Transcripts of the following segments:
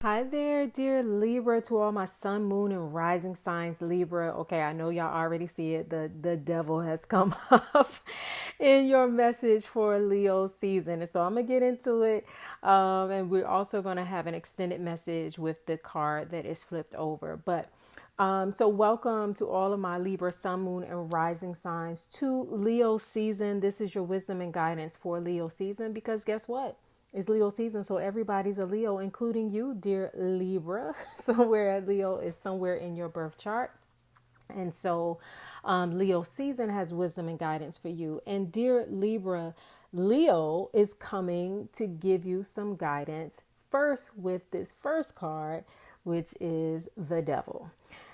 Hi there, dear Libra, to all my sun, moon, and rising signs, Libra. Okay, I know y'all already see it. The devil has come up in your message for Leo season. And so I'm going to get into it. And we're also going to have an extended message with the card that is flipped over. So welcome to all of my Libra, sun, moon, and rising signs to Leo season. This is your wisdom and guidance for Leo season because guess what? It's Leo season, so everybody's a Leo, including you, dear Libra. Somewhere Leo is somewhere in your birth chart. And so Leo season has wisdom and guidance for you. And dear Libra, Leo is coming to give you some guidance first with this first card, which is the devil.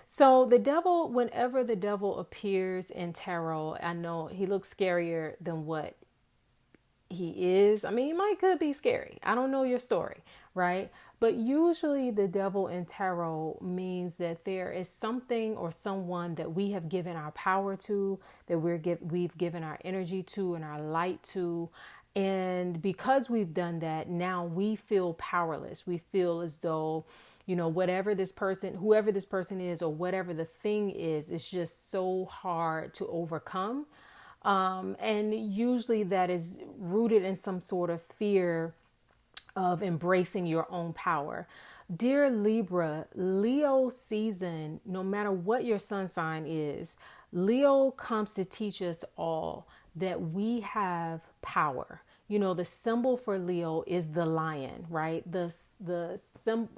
So the devil, whenever the devil appears in tarot, I know he looks scarier than what he is. I mean, he might could be scary. I don't know your story, right? But usually the devil in tarot means that there is something or someone that we have given our power to, that we've given our energy to and our light to. And because we've done that, now we feel powerless. We feel as though, whatever this person, whoever this person is, or whatever the thing is, it's just so hard to overcome. And usually that is rooted in some sort of fear of embracing your own power. Dear Libra, Leo season, no matter what your sun sign is, Leo comes to teach us all that we have power. The symbol for Leo is the lion, right?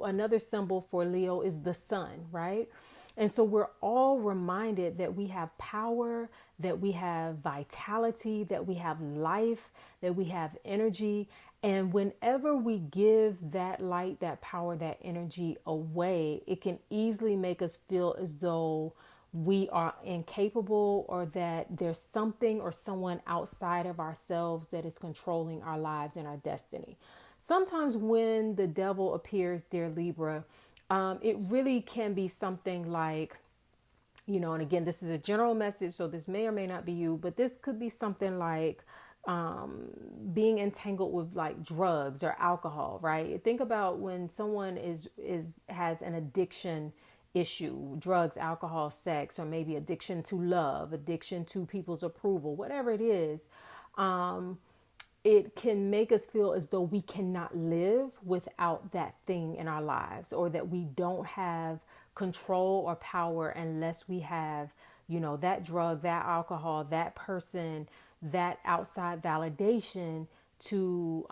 Another symbol for Leo is the sun, right? And so we're all reminded that we have power, that we have vitality, that we have life, that we have energy. And whenever we give that light, that power, that energy away, it can easily make us feel as though we are incapable or that there's something or someone outside of ourselves that is controlling our lives and our destiny. Sometimes when the devil appears, dear Libra, it really can be something like, and again, this is a general message, so this may or may not be you, but this could be something like being entangled with like drugs or alcohol, right? Think about when someone has an addiction issue, drugs, alcohol, sex, or maybe addiction to love, addiction to people's approval, whatever it is. It can make us feel as though we cannot live without that thing in our lives, or that we don't have control or power unless we have, that drug, that alcohol, that person, that outside validation to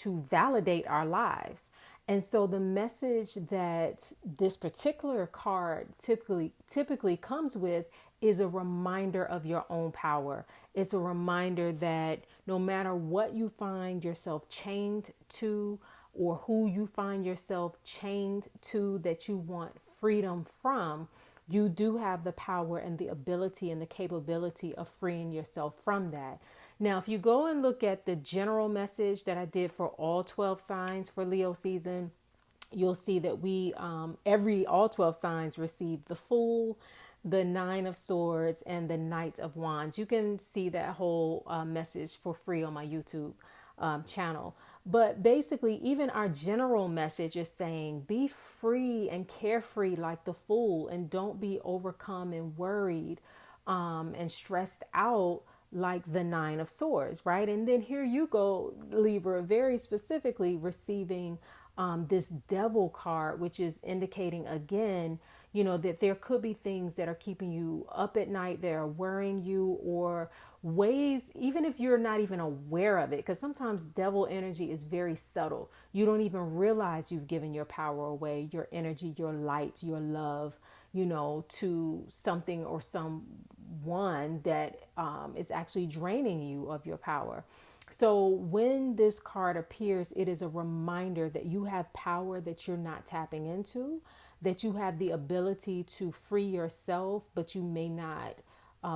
validate our lives. And so the message that this particular card typically comes with is a reminder of your own power. It's a reminder that no matter what you find yourself chained to, or who you find yourself chained to that you want freedom from, you do have the power and the ability and the capability of freeing yourself from that. Now, if you go and look at the general message that I did for all 12 signs for Leo season, you'll see that all 12 signs receive the Fool, the Nine of Swords, and the Knight of Wands. You can see that whole message for free on my YouTube channel. But basically, even our general message is saying be free and carefree like the Fool, and don't be overcome and worried and stressed out like the Nine of Swords, right? And then here you go, Libra, very specifically receiving this Devil card, which is indicating again, that there could be things that are keeping you up at night, that are worrying you, or ways, even if you're not even aware of it, because sometimes devil energy is very subtle. You don't even realize you've given your power away, your energy, your light, your love, to something or someone that is actually draining you of your power. So when this card appears, it is a reminder that you have power that you're not tapping into, that you have the ability to free yourself, but you may not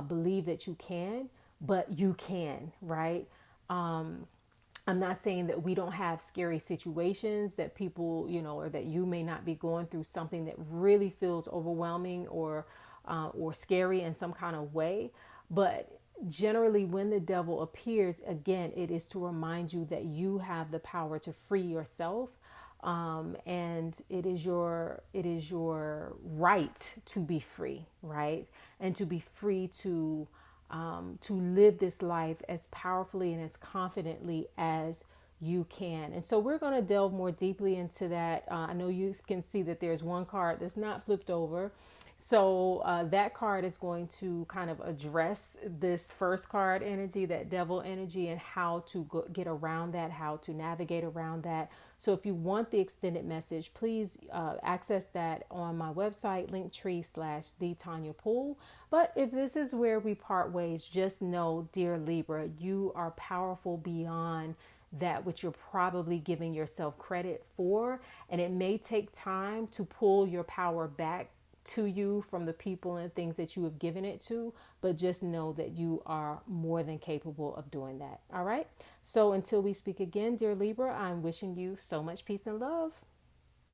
believe that you can, but you can, right? I'm not saying that we don't have scary situations that people, or that you may not be going through something that really feels overwhelming or scary in some kind of way. But generally, when the devil appears, again, it is to remind you that you have the power to free yourself. And it is your right to be free, right? And to be free to live this life as powerfully and as confidently as you can. And so we're going to delve more deeply into that. I know you can see that there's one card that's not flipped over. So that card is going to kind of address this first card energy, that devil energy, and how to get around that, how to navigate around that. So if you want the extended message, please access that on my website, linktree/TheTanyaPoole. But if this is where we part ways, just know, dear Libra, you are powerful beyond that which you're probably giving yourself credit for. And it may take time to pull your power back to you from the people and things that you have given it to, but just know that you are more than capable of doing that. All right. So until we speak again, dear Libra, I'm wishing you so much peace and love.